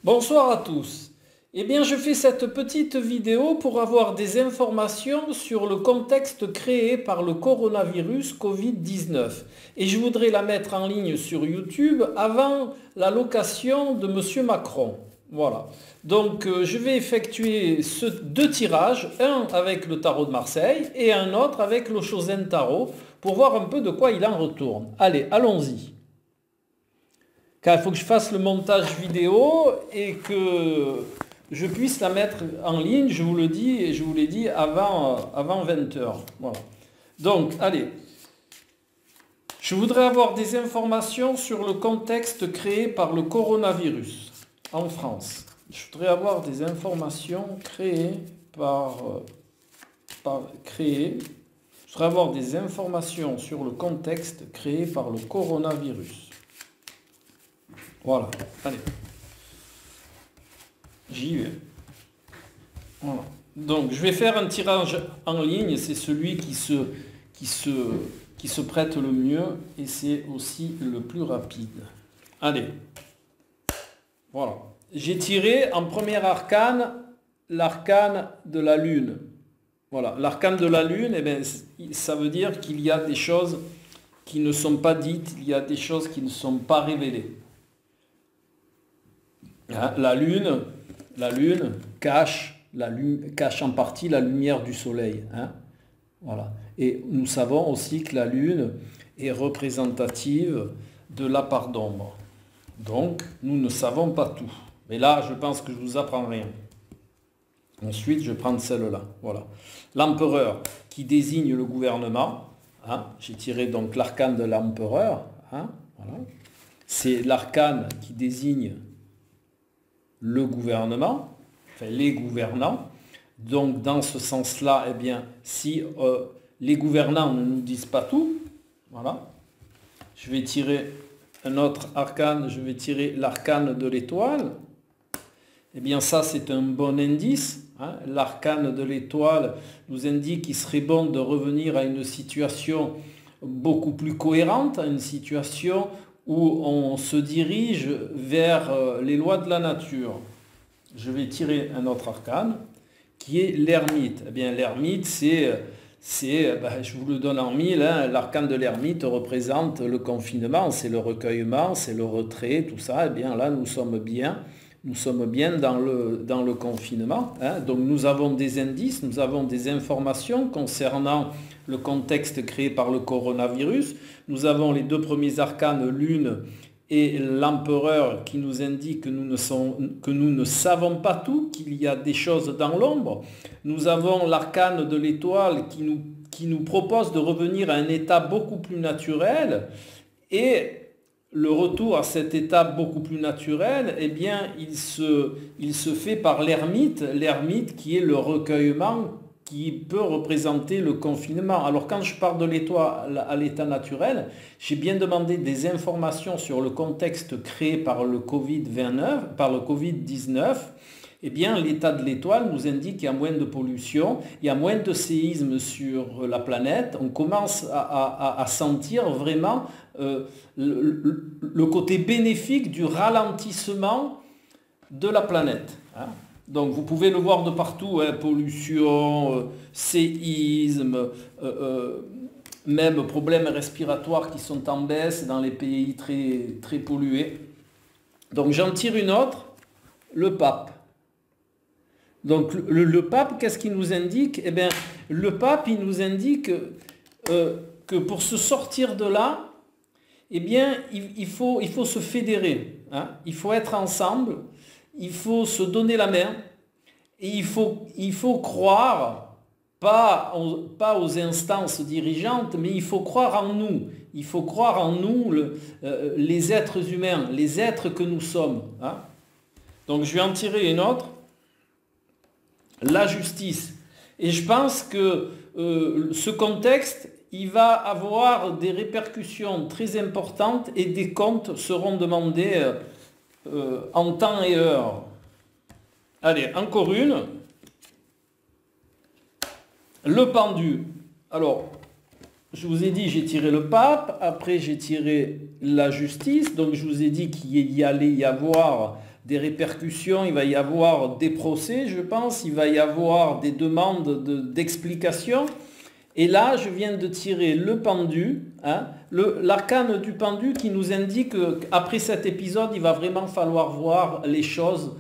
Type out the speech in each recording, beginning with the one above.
Bonsoir à tous. Eh bien, je fais cette petite vidéo pour avoir des informations sur le contexte créé par le coronavirus Covid-19. Et je voudrais la mettre en ligne sur YouTube avant l'allocation de M. Macron. Voilà. Donc, je vais effectuer deux tirages, un avec le tarot de Marseille et un autre avec le Chosen Tarot, pour voir un peu de quoi il en retourne. Allez, allons-y. Car il faut que je fasse le montage vidéo et que je puisse la mettre en ligne, je vous le dis, et je vous l'ai dit avant 20 heures. Voilà. Donc, allez. Je voudrais avoir des informations sur le contexte créé par le coronavirus en France. Je voudrais avoir des informations créées Je voudrais avoir des informations sur le contexte créé par le coronavirus. Voilà, allez. J'y vais. Voilà. Donc, je vais faire un tirage en ligne. C'est celui qui se prête le mieux et c'est aussi le plus rapide. Allez. Voilà. J'ai tiré en premier arcane l'arcane de la lune. Voilà. L'arcane de la lune, eh bien, ça veut dire qu'il y a des choses qui ne sont pas dites, il y a des choses qui ne sont pas révélées. Hein, la lune cache en partie la lumière du soleil. Hein, voilà. Et nous savons aussi que la lune est représentative de la part d'ombre. Donc, nous ne savons pas tout. Mais là, je pense que je ne vous apprends rien. Ensuite, je prends celle-là. Voilà. L'empereur qui désigne le gouvernement. Hein, j'ai tiré donc l'arcane de l'empereur. Hein, voilà. C'est l'arcane qui désigne le gouvernement, enfin les gouvernants. Donc dans ce sens-là, eh bien, si les gouvernants ne nous disent pas tout, voilà, je vais tirer un autre arcane, je vais tirer l'arcane de l'étoile. Eh bien ça c'est un bon indice. Hein. L'arcane de l'étoile nous indique qu'il serait bon de revenir à une situation beaucoup plus cohérente, à une situation où on se dirige vers les lois de la nature. Je vais tirer un autre arcane qui est l'ermite. Eh bien, l'ermite, je vous le donne en mille, hein, l'arcane de l'ermite représente le confinement, c'est le recueillement, c'est le retrait, tout ça. Eh bien, là, nous sommes bien dans le confinement. Hein. Donc, nous avons des indices, nous avons des informations concernant le contexte créé par le coronavirus. Nous avons les deux premiers arcanes, lune et l'empereur, qui nous indiquent que nous ne savons pas tout, qu'il y a des choses dans l'ombre. Nous avons l'arcane de l'étoile qui nous propose de revenir à un état beaucoup plus naturel. Et le retour à cet état beaucoup plus naturel, eh bien, il se fait par l'ermite qui est le recueillement, qui peut représenter le confinement. Alors quand je parle de l'étoile à l'état naturel, j'ai bien demandé des informations sur le contexte créé par le Covid-19. Eh bien, l'état de l'étoile nous indique qu'il y a moins de pollution, il y a moins de séismes sur la planète. On commence à sentir vraiment le côté bénéfique du ralentissement de la planète. Hein. Donc vous pouvez le voir de partout, hein, pollution, séisme, même problèmes respiratoires qui sont en baisse dans les pays très, très pollués. Donc j'en tire une autre, le pape. Donc le pape, qu'est-ce qu'il nous indique? Eh bien, le pape, il nous indique que pour se sortir de là, eh bien, il faut se fédérer. Hein. Il faut être ensemble. Il faut se donner la main et il faut croire, pas aux instances dirigeantes, mais il faut croire en nous. Il faut croire en nous, les êtres humains, les êtres que nous sommes. Hein. Donc je vais en tirer une autre, la justice. Et je pense que ce contexte, il va avoir des répercussions très importantes et des comptes seront demandés en temps et heure. Allez, encore une. Le pendu. Alors, je vous ai dit, j'ai tiré le pape, après j'ai tiré la justice, donc je vous ai dit qu'il y allait y avoir des répercussions, il va y avoir des procès, je pense, il va y avoir des demandes d'explications. Et là, je viens de tirer le pendu, hein, l'arcane du pendu qui nous indique qu'après cet épisode, il va vraiment falloir voir les choses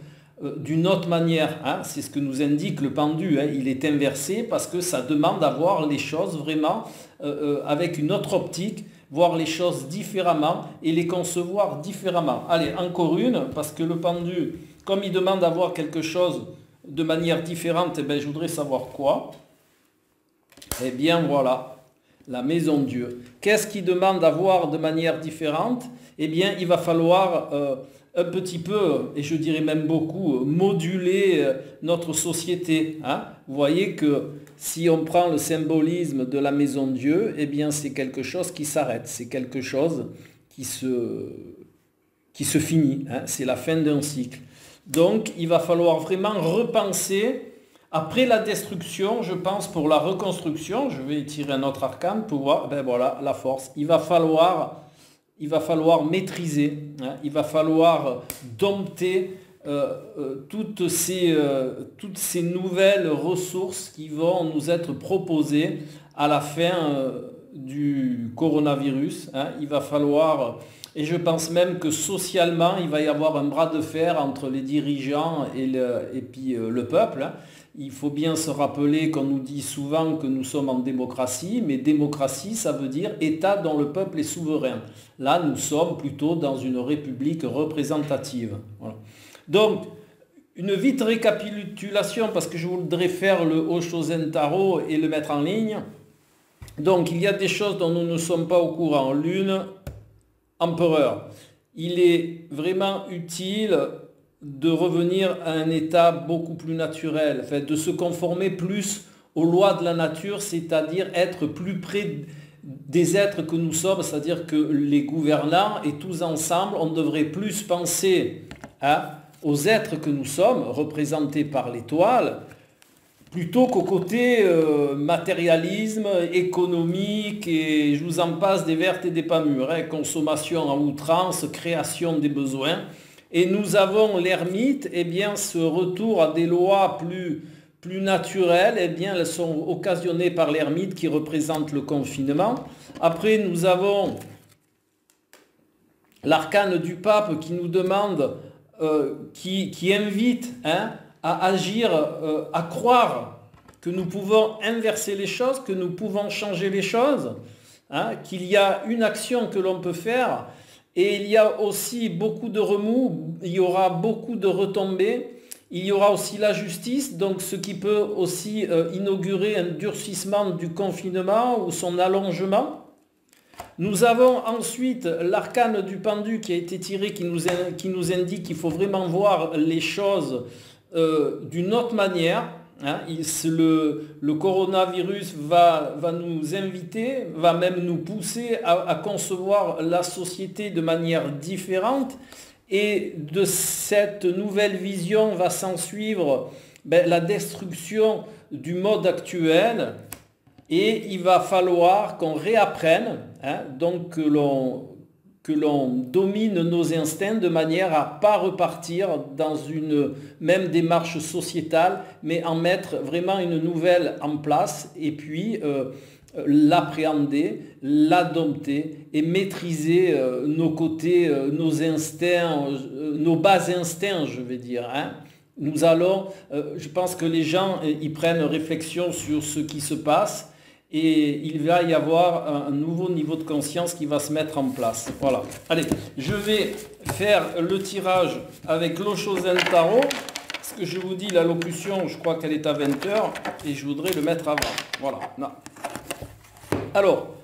d'une autre manière. Hein. C'est ce que nous indique le pendu. Hein. Il est inversé parce que ça demande à voir les choses vraiment avec une autre optique, voir les choses différemment et les concevoir différemment. Allez, encore une, parce que le pendu, comme il demande à voir quelque chose de manière différente, eh bien, je voudrais savoir quoi. Eh bien voilà, la maison Dieu. Qu'est-ce qui demande à voir de manière différente? Eh bien, il va falloir un petit peu, et je dirais même beaucoup, moduler notre société. Hein. Vous voyez que si on prend le symbolisme de la maison Dieu, eh bien c'est quelque chose qui s'arrête, c'est quelque chose qui se finit. Hein. C'est la fin d'un cycle. Donc, il va falloir vraiment repenser. Après la destruction, je pense pour la reconstruction, je vais tirer un autre arcane pour voir, ben voilà, la force. Il va falloir maîtriser, hein, il va falloir dompter toutes ces nouvelles ressources qui vont nous être proposées à la fin du coronavirus. Hein. Il va falloir, et je pense même que socialement, il va y avoir un bras de fer entre les dirigeants et puis le peuple. Hein. Il faut bien se rappeler qu'on nous dit souvent que nous sommes en démocratie, mais démocratie, ça veut dire État dont le peuple est souverain. Là, nous sommes plutôt dans une république représentative. Voilà. Donc, une vite récapitulation, parce que je voudrais faire le Oshozen Tarot et le mettre en ligne. Donc, il y a des choses dont nous ne sommes pas au courant. Lune, empereur. Il est vraiment utile de revenir à un état beaucoup plus naturel, enfin, de se conformer plus aux lois de la nature, c'est-à-dire être plus près des êtres que nous sommes, c'est-à-dire que les gouvernants et tous ensemble, on devrait plus penser aux êtres que nous sommes, représentés par l'étoile, plutôt qu'au côté matérialisme, économique, et je vous en passe des vertes et des pas mûres, hein, consommation en outrance, création des besoins. Et nous avons l'ermite, eh bien ce retour à des lois plus naturelles, eh bien elles sont occasionnées par l'ermite qui représente le confinement. Après nous avons l'arcane du pape qui nous demande, qui invite à agir, à croire que nous pouvons inverser les choses, que nous pouvons changer les choses, hein, qu'il y a une action que l'on peut faire. Et il y a aussi beaucoup de remous, il y aura beaucoup de retombées, il y aura aussi la justice, donc ce qui peut aussi inaugurer un durcissement du confinement ou son allongement. Nous avons ensuite l'arcane du pendu qui a été tiré, qui nous indique qu'il faut vraiment voir les choses d'une autre manière. Hein. Le coronavirus va nous inviter, va même nous pousser à concevoir la société de manière différente. Et de cette nouvelle vision va s'ensuivre la destruction du mode actuel. Et il va falloir qu'on réapprenne, hein, donc que l'on domine nos instincts de manière à ne pas repartir dans une même démarche sociétale, mais en mettre vraiment une nouvelle en place et puis l'appréhender, l'adopter et maîtriser nos côtés, nos instincts, nos bas instincts, je vais dire. Hein. Nous allons, je pense que les gens ils prennent réflexion sur ce qui se passe. Et il va y avoir un nouveau niveau de conscience qui va se mettre en place. Voilà. Allez, je vais faire le tirage avec l'Oshozen Tarot. Ce que je vous dis, la locution, je crois qu'elle est à 20 h et je voudrais le mettre avant. Voilà. Non. Alors,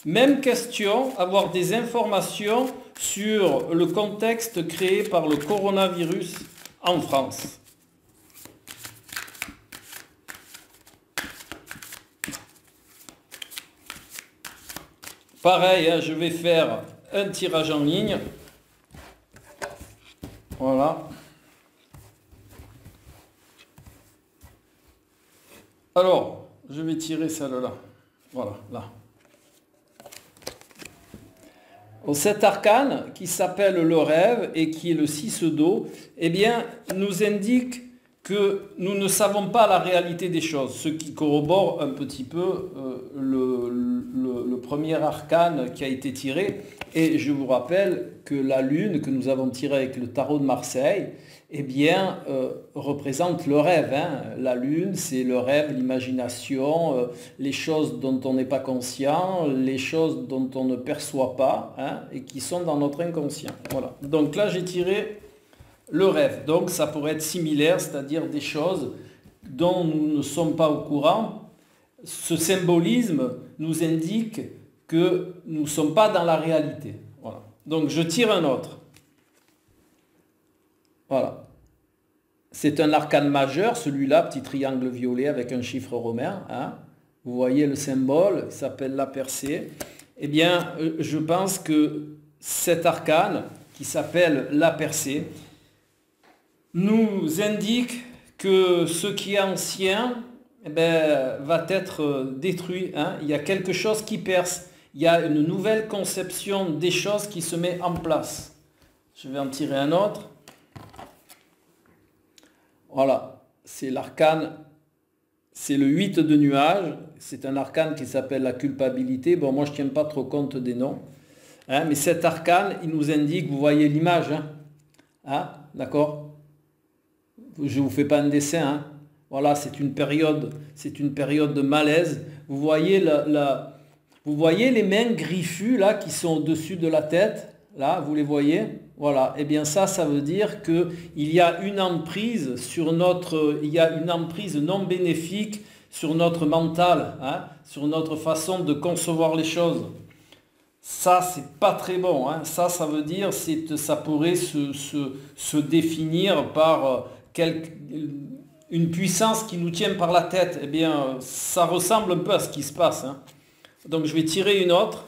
même question, avoir des informations sur le contexte créé par le coronavirus en France. Pareil, hein, je vais faire un tirage en ligne. Voilà. Alors, je vais tirer celle-là. Voilà, là. Cet arcane qui s'appelle le rêve et qui est le 6 d'eau, eh bien, nous indique que nous ne savons pas la réalité des choses, ce qui corrobore un petit peu le premier arcane qui a été tiré. Et je vous rappelle que la lune que nous avons tirée avec le tarot de Marseille, eh bien, représente le rêve. Hein. La lune, c'est le rêve, l'imagination, les choses dont on n'est pas conscient, les choses dont on ne perçoit pas, hein, et qui sont dans notre inconscient. Voilà. Donc là, j'ai tiré le rêve. Donc ça pourrait être similaire, c'est-à-dire des choses dont nous ne sommes pas au courant. Ce symbolisme nous indique que nous ne sommes pas dans la réalité. Voilà. Donc je tire un autre. Voilà. C'est un arcane majeur, celui-là, petit triangle violet avec un chiffre romain. Hein. Vous voyez le symbole, il s'appelle la percée. Eh bien, je pense que cet arcane, qui s'appelle la percée, nous indique que ce qui est ancien, eh bien, va être détruit. Hein. Il y a quelque chose qui perce. Il y a une nouvelle conception des choses qui se met en place. Je vais en tirer un autre. Voilà, c'est l'arcane, c'est le 8 de nuage, c'est un arcane qui s'appelle la culpabilité. Bon, moi je ne tiens pas trop compte des noms, hein, mais cet arcane, il nous indique, vous voyez l'image, hein, hein, d'accord? Je ne vous fais pas un dessin, hein. Voilà, c'est une période de malaise. Vous voyez, vous voyez les mains griffues là qui sont au-dessus de la tête, là, vous les voyez? Voilà, et bien ça veut dire qu'il y a une emprise sur il y a une emprise non bénéfique sur notre mental, hein, sur notre façon de concevoir les choses. Ça, c'est pas très bon, hein. Ça veut dire, ça pourrait se définir par une puissance qui nous tient par la tête. Eh bien, ça ressemble un peu à ce qui se passe, hein. Donc je vais tirer une autre.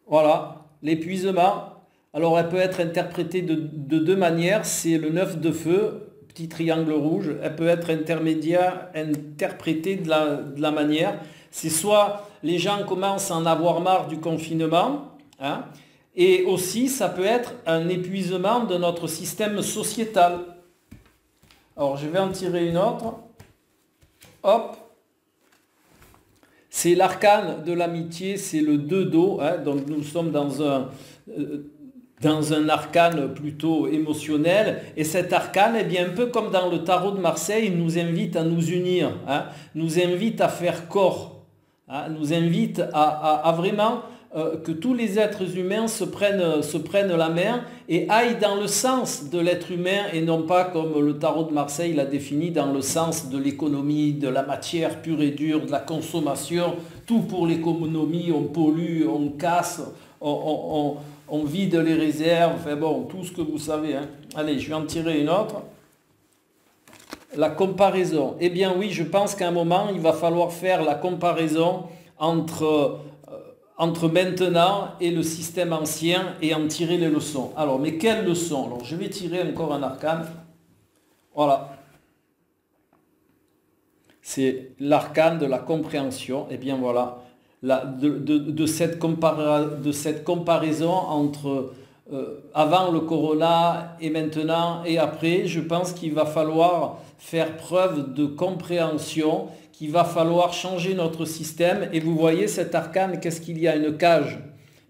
Voilà, l'épuisement. Alors elle peut être interprétée de deux manières, c'est le 9 de feu, petit triangle rouge, elle peut être interprétée de la manière, c'est soit les gens commencent à en avoir marre du confinement, hein, et aussi ça peut être un épuisement de notre système sociétal. Alors je vais en tirer une autre, hop, c'est l'arcane de l'amitié, c'est le 2 d'eau, hein, donc nous sommes dans un arcane plutôt émotionnel, et cet arcane, eh bien, un peu comme dans le tarot de Marseille, nous invite à nous unir, hein, nous invite à faire corps, hein, nous invite à vraiment que tous les êtres humains se prennent la main et aillent dans le sens de l'être humain et non pas comme le tarot de Marseille l'a défini dans le sens de l'économie, de la matière pure et dure, de la consommation, tout pour l'économie, on pollue, on casse, on vide les réserves, enfin bon, tout ce que vous savez, hein. Allez, je vais en tirer une autre. La comparaison. Eh bien oui, je pense qu'à un moment, il va falloir faire la comparaison entre maintenant et le système ancien et en tirer les leçons. Alors, mais quelles leçons? Alors, je vais tirer encore un arcane. Voilà. C'est l'arcane de la compréhension. Eh bien voilà. De cette comparaison entre avant le corona et maintenant et après, je pense qu'il va falloir faire preuve de compréhension, qu'il va falloir changer notre système. Et vous voyez cet arcane, qu'est-ce qu'il y a? Une cage.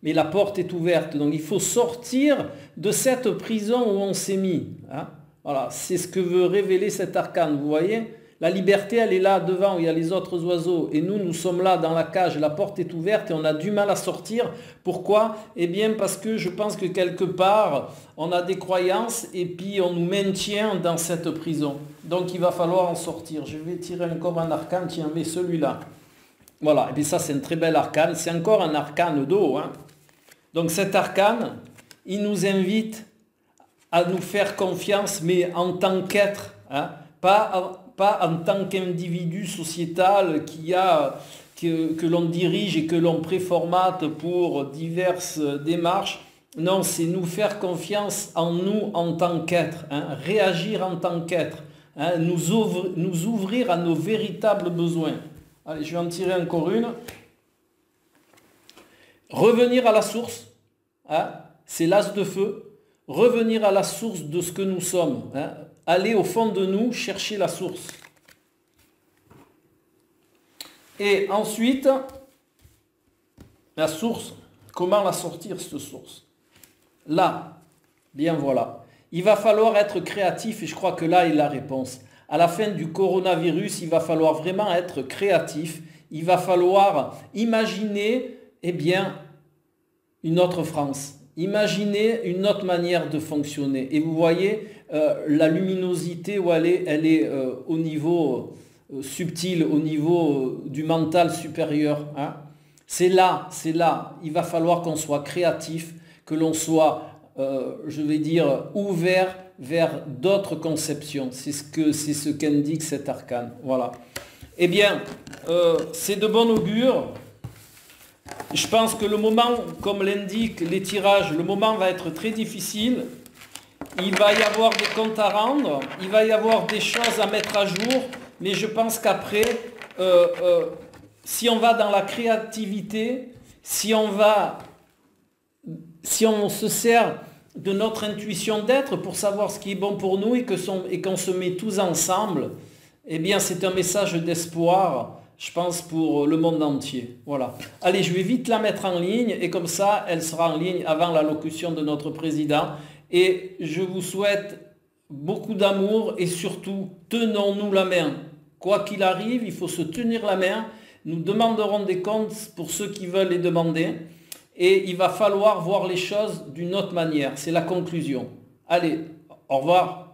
Mais la porte est ouverte. Donc il faut sortir de cette prison où on s'est mis. Hein. Voilà, c'est ce que veut révéler cet arcane. Vous voyez? La liberté, elle est là devant, il y a les autres oiseaux. Et nous sommes là dans la cage, la porte est ouverte et on a du mal à sortir. Pourquoi? Eh bien parce que je pense que quelque part, on a des croyances et puis on nous maintient dans cette prison. Donc il va falloir en sortir. Je vais tirer encore un arcane, tiens, mais celui-là. Voilà, et puis ça c'est un très bel arcane. C'est encore un arcane d'eau, hein. Donc cet arcane, il nous invite à nous faire confiance, mais en tant qu'être, hein, pas en tant qu'individu sociétal que l'on dirige et que l'on préformate pour diverses démarches. Non, c'est nous faire confiance en nous en tant qu'être, hein, réagir en tant qu'être, hein, nous ouvrir à nos véritables besoins. Allez, je vais en tirer encore une. Revenir à la source. hein, c'est l'as de feu, revenir à la source de ce que nous sommes, hein, aller au fond de nous, chercher la source. Et ensuite, la source, comment la sortir cette source? Là, bien voilà. Il va falloir être créatif et je crois que là est la réponse. À la fin du coronavirus, il va falloir vraiment être créatif. Il va falloir imaginer, eh bien, une autre France. Imaginez une autre manière de fonctionner. Et vous voyez, la luminosité où elle est au niveau subtil, au niveau du mental supérieur. Hein. C'est là. Il va falloir qu'on soit créatif, que l'on soit, je vais dire, ouvert vers d'autres conceptions. C'est ce qu'indique cet arcane. Voilà. Eh bien, c'est de bon augure. Je pense que le moment, comme l'indiquent les tirages, le moment va être très difficile. Il va y avoir des comptes à rendre, il va y avoir des choses à mettre à jour, mais je pense qu'après, si on va dans la créativité, si on se sert de notre intuition d'être pour savoir ce qui est bon pour nous et qu'on se met tous ensemble, eh bien c'est un message d'espoir, je pense, pour le monde entier. Voilà. Allez, je vais vite la mettre en ligne et comme ça, elle sera en ligne avant l'allocution de notre président. Et je vous souhaite beaucoup d'amour et surtout, tenons-nous la main. Quoi qu'il arrive, il faut se tenir la main. Nous demanderons des comptes pour ceux qui veulent les demander. Et il va falloir voir les choses d'une autre manière. C'est la conclusion. Allez, au revoir.